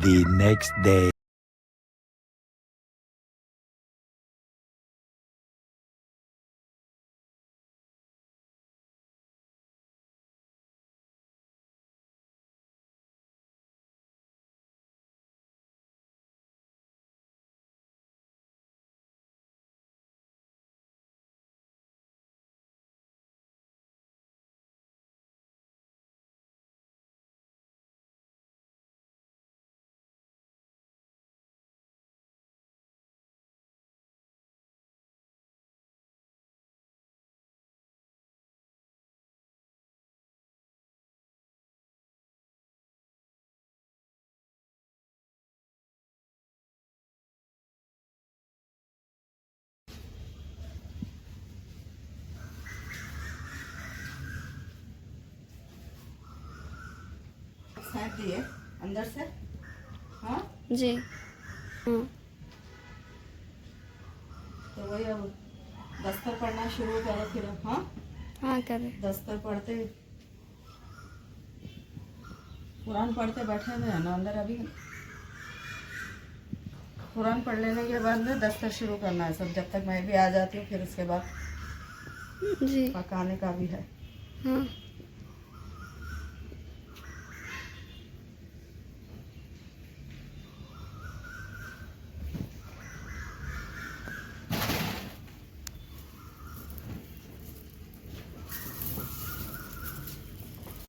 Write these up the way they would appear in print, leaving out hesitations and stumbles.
the next day. फेंक दिए अंदर से। हाँ जी। हाँ तो वही अब दस्तर पढ़ना शुरू करो फिर। हाँ हाँ करें। दस्तर पढ़ते कुरान पढ़ते बैठे हुए हैं ना अंदर। अभी कुरान पढ़ लेने के बाद में दस्तर शुरू करना है सब, जब तक मैं भी आ जाती हूँ। फिर उसके बाद जी। पकाने का भी है। हाँ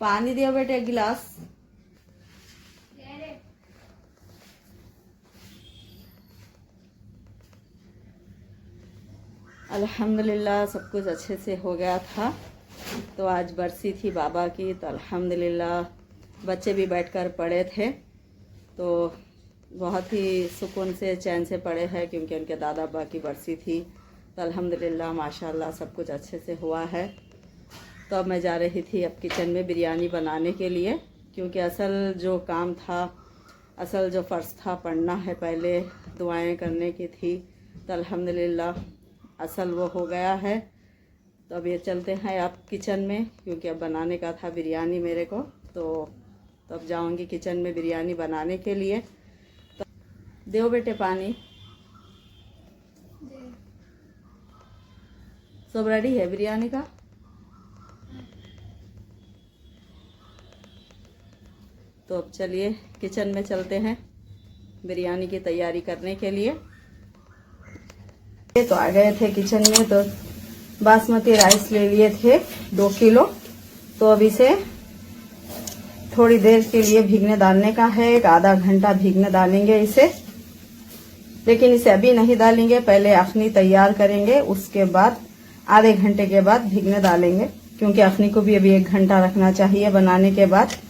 पानी दिया बेटे एक गिलास। अल्हम्दुलिल्लाह सब कुछ अच्छे से हो गया था। तो आज बरसी थी बाबा की, तो अल्हम्दुलिल्लाह बच्चे भी बैठकर पढ़े थे। तो बहुत ही सुकून से चैन से पढ़े हैं, क्योंकि उनके दादा अब्बा की बरसी थी। तो अल्हम्दुलिल्लाह माशाल्लाह सब कुछ अच्छे से हुआ है। तो अब मैं जा रही थी अब किचन में बिरयानी बनाने के लिए, क्योंकि असल जो काम था, असल जो फ़र्ज़ था पढ़ना है, पहले दुआएं करने की थी। तो अल्हम्दुलिल्लाह असल वो हो गया है। तो अब ये चलते हैं आप किचन में, क्योंकि अब बनाने का था बिरयानी मेरे को। तो अब जाऊंगी किचन में बिरयानी बनाने के लिए। तो दो बेटे पानी। सब रेडी है बिरयानी का। तो अब चलिए किचन में चलते हैं बिरयानी की तैयारी करने के लिए। तो आ गए थे किचन में, तो बासमती राइस ले लिए थे 2 किलो। तो अब इसे थोड़ी देर के लिए भीगने डालने का है, एक आधा घंटा भीगने डालेंगे इसे। लेकिन इसे अभी नहीं डालेंगे, पहले अखनी तैयार करेंगे, उसके बाद आधे घंटे के बाद भीगने डालेंगे, क्योंकि अखनी को भी अभी 1 घंटा रखना चाहिए बनाने के बाद।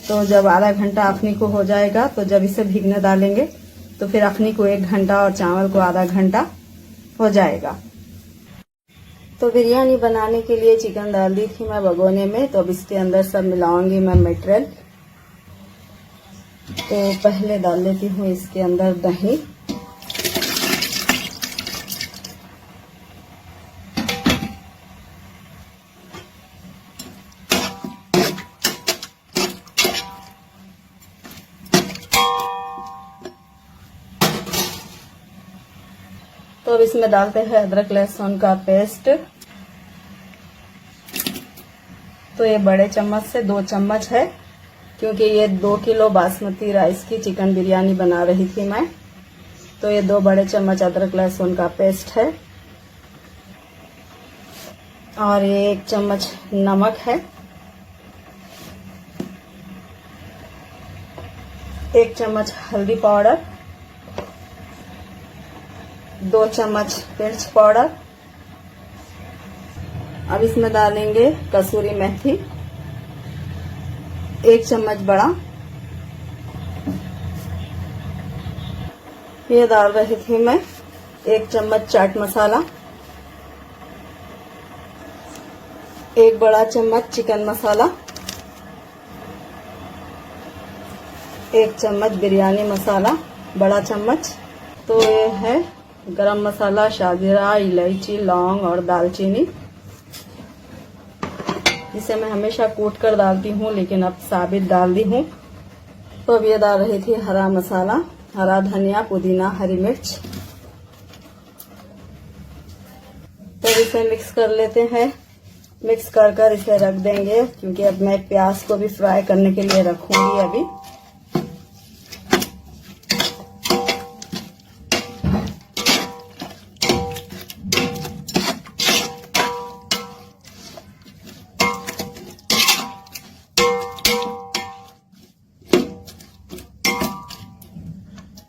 तो जब आधा घंटा अखनी को हो जाएगा, तो जब इसे भीगने डालेंगे तो फिर अखनी को 1 घंटा और चावल को आधा घंटा हो जाएगा। तो बिरयानी बनाने के लिए चिकन डाल दी थी मैं भगोने में। तो अब इसके अंदर सब मिलाऊंगी मैं मटेरियल। तो पहले डाल लेती हूँ इसके अंदर दही। तो अब इसमें डालते हैं अदरक लहसुन का पेस्ट। तो ये बड़े चम्मच से 2 चम्मच है, क्योंकि ये 2 किलो बासमती राइस की चिकन बिरयानी बना रही थी मैं। तो ये 2 बड़े चम्मच अदरक लहसुन का पेस्ट है, और ये 1 चम्मच नमक है, 1 चम्मच हल्दी पाउडर, 2 चम्मच मिर्च पाउडर। अब इसमें डालेंगे कसूरी मेथी 1 चम्मच बड़ा। ये डाल रही थी मैं 1 चम्मच चाट मसाला, 1 बड़ा चम्मच चिकन मसाला, 1 चम्मच बिरयानी मसाला बड़ा चम्मच। तो ये है गरम मसाला, शाजीरा, इलायची, लौंग और दालचीनी, जिसे मैं हमेशा कूट कर डालती हूँ लेकिन अब साबित डाल दी हूँ। तो अब ये डाल रही थी हरा मसाला, हरा धनिया, पुदीना, हरी मिर्च। तो इसे मिक्स कर लेते हैं। मिक्स कर कर इसे रख देंगे, क्योंकि अब मैं प्याज को भी फ्राई करने के लिए रखूंगी अभी।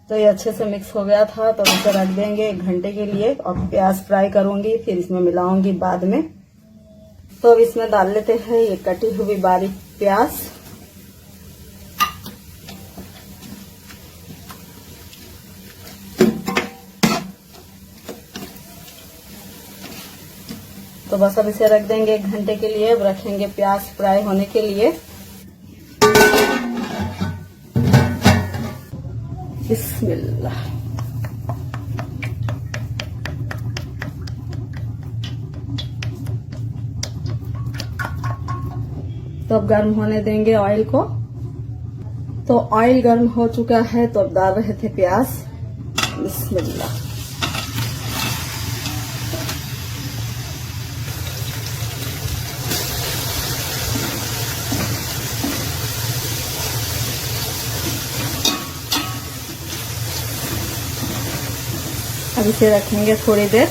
तो ये अच्छे से मिक्स हो गया था, तो इसे रख देंगे 1 घंटे के लिए और प्याज फ्राई करूंगी, फिर इसमें मिलाऊंगी बाद में। तो अब इसमें डाल लेते हैं ये कटी हुई बारीक प्याज। तो बस अब इसे रख देंगे 1 घंटे के लिए। अब रखेंगे प्याज फ्राई होने के लिए। बिस्मिल्लाह। तो अब गर्म होने देंगे ऑयल को। तो ऑयल गर्म हो चुका है, तो अब डाल रहे थे प्याज। बिस्मिल्लाह। अब इसे रखेंगे थोड़ी देर,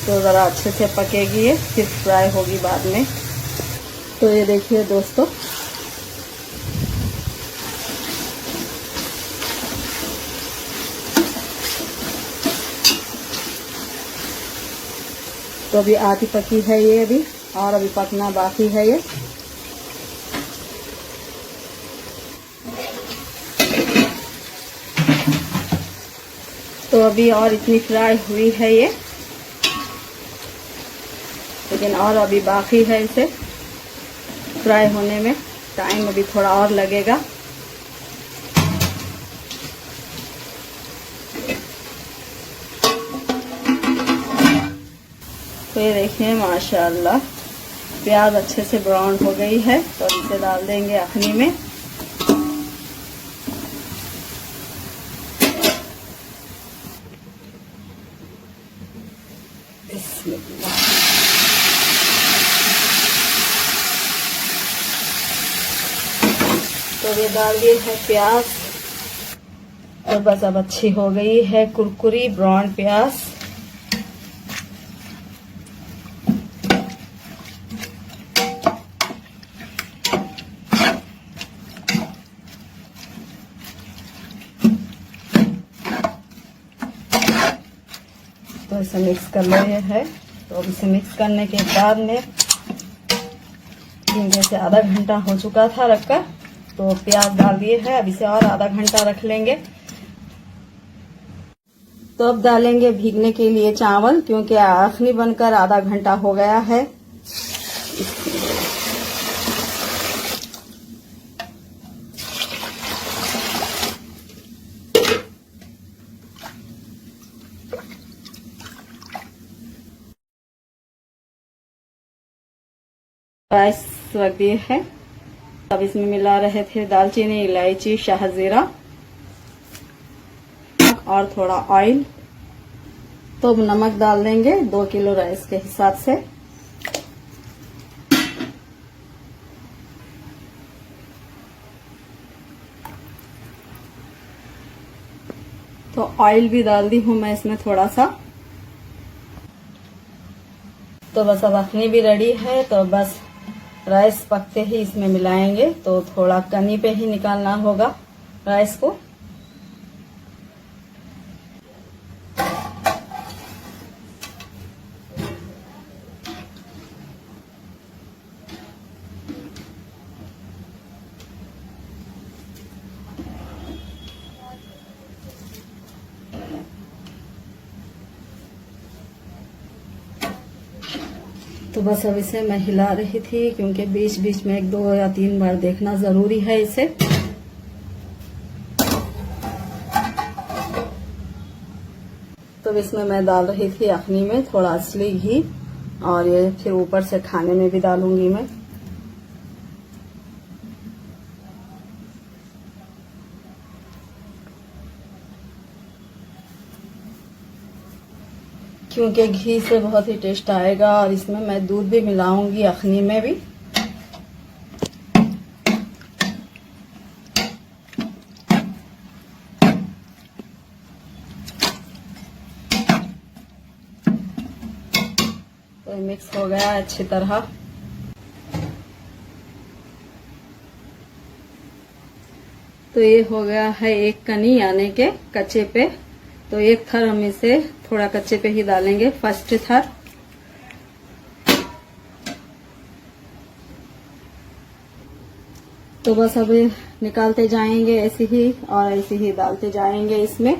तो ज़रा अच्छे से पकेगी ये, फिर फ्राई होगी बाद में। तो ये देखिए दोस्तों, तो अभी आधी पकी है ये अभी, और अभी पकना बाकी है ये। तो अभी और इतनी फ्राई हुई है ये, लेकिन और अभी बाकी है इसे फ्राई होने में, टाइम अभी थोड़ा और लगेगा। तो ये देखिए माशाल्लाह प्याज अच्छे से ब्राउन हो गई है। तो इसे डाल देंगे अखनी में। तो ये डाल दिए है प्याज। तो बस अब अच्छी हो गई है कुरकुरी ब्राउन प्याज। तो इसे मिक्स कर रहे हैं। तो इसे मिक्स करने के बाद में 3 से आधा घंटा हो चुका था रखकर, तो प्याज डाल दिए हैं। अब इसे और आधा घंटा रख लेंगे। तो अब डालेंगे भीगने के लिए चावल, क्योंकि अखनी बनकर आधा घंटा हो गया है। राइस रख दिए हैं। अब इसमें मिला रहे थे दालचीनी, इलायची, शाहजीरा और थोड़ा ऑयल। तो अब नमक डाल देंगे 2 किलो राइस के हिसाब से। तो ऑयल भी डाल दी हूं मैं इसमें थोड़ा सा। तो बस अब अखनी भी रेडी है। तो बस राइस पकते ही इसमें मिलाएंगे। तो थोड़ा कनी पे ही निकालना होगा राइस को। तो बस अब इसे मैं हिला रही थी, क्योंकि बीच बीच में 1, 2 या 3 बार देखना जरूरी है इसे। तो इसमें मैं डाल रही थी अखनी में थोड़ा असली घी, और ये फिर ऊपर से खाने में भी डालूंगी मैं। क्योंकि घी से बहुत ही टेस्ट आएगा, और इसमें मैं दूध भी मिलाऊंगी अखनी में भी। तो मिक्स हो गया अच्छी तरह। तो ये हो गया है 1 कनी यानी के कच्चे पे। तो 1 थर हम इसे थोड़ा कच्चे पे ही डालेंगे, फर्स्ट थर। तो बस अब निकालते जाएंगे ऐसे ही, और ऐसे ही डालते जाएंगे इसमें,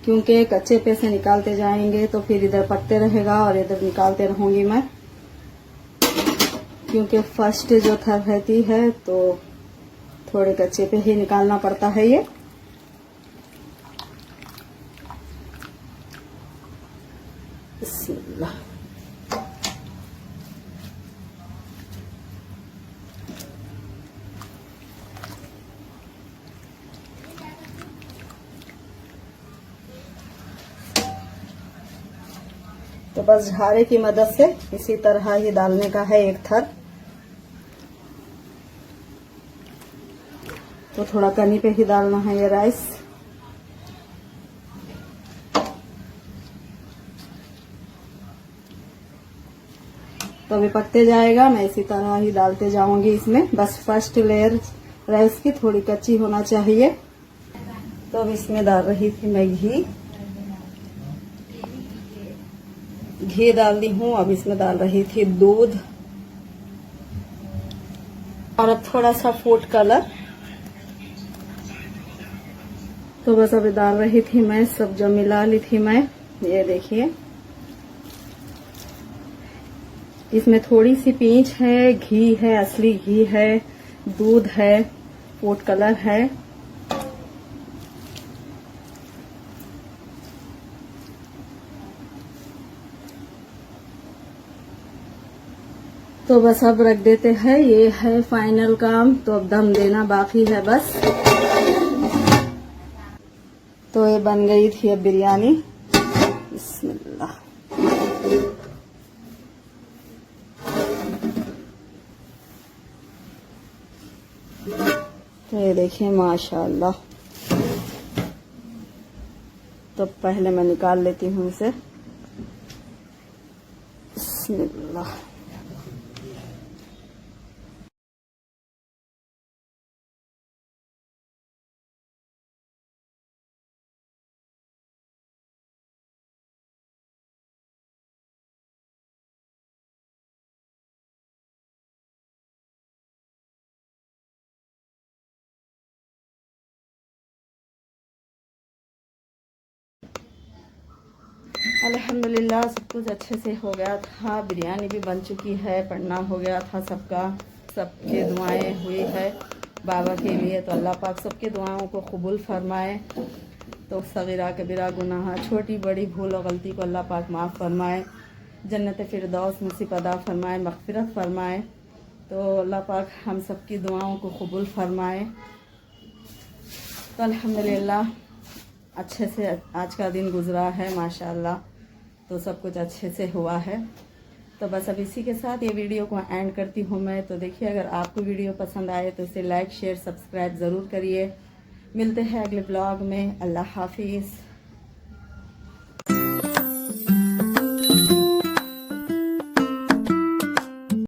क्योंकि कच्चे पे से निकालते जाएंगे तो फिर इधर पकते रहेगा और इधर निकालते रहूंगी मैं, क्योंकि फर्स्ट जो थर रहती है तो थोड़े कच्चे पे ही निकालना पड़ता है ये। बिस्मिल्लाह। तो बस झारे की मदद से इसी तरह ही डालने का है 1 थर। तो थोड़ा कनी पे ही डालना है ये राइस। तो अभी पकते जाएगा, मैं इसी तरह ही डालते जाऊंगी इसमें। बस फर्स्ट लेयर राइस की थोड़ी कच्ची होना चाहिए। तो अब इसमें डाल रही थी मैं घी डाल दी हूँ। अब इसमें डाल रही थी दूध, और अब थोड़ा सा फूड कलर। तो बस अभी डाल रही थी मैं सब जो मिला ली थी मैं। ये देखिए, इसमें थोड़ी सी पींच है, घी है, असली घी है, दूध है, फूड कलर है। तो बस अब रख देते हैं, ये है फाइनल काम। तो अब दम देना बाकी है बस। तो ये बन गई थी अब बिरयानी। बिस्मिल्लाह। तो ये देखिए माशाअल्लाह। तो पहले मैं निकाल लेती हूँ इसे। बिस्मिल्लाह। अल्हम्दुलिल्लाह सब कुछ अच्छे से हो गया था। बिरयानी भी बन चुकी है, पढ़ना हो गया था सबका, सबके दुआएं हुई है बाबा के लिए। तो अल्लाह पाक सबके दुआओं को कबूल फरमाए। तो सगीरा कबीरा गुनाह, छोटी बड़ी भूल और गलती को अल्लाह पाक माफ़ फरमाए। जन्नत फिरदौस नसीब अदा फरमाए, मग़फ़िरत फरमाए। तो अल्लाह पाक हम सबकी दुआओं को कबूल फरमाए। तो अल्हम्दुलिल्लाह अच्छे से आज का दिन गुजरा है माशाअल्लाह। तो सब कुछ अच्छे से हुआ है। तो बस अब इसी के साथ ये वीडियो को एंड करती हूँ मैं। तो देखिए, अगर आपको वीडियो पसंद आए तो इसे लाइक शेयर सब्सक्राइब ज़रूर करिए। मिलते हैं अगले ब्लॉग में। अल्लाह हाफिज़।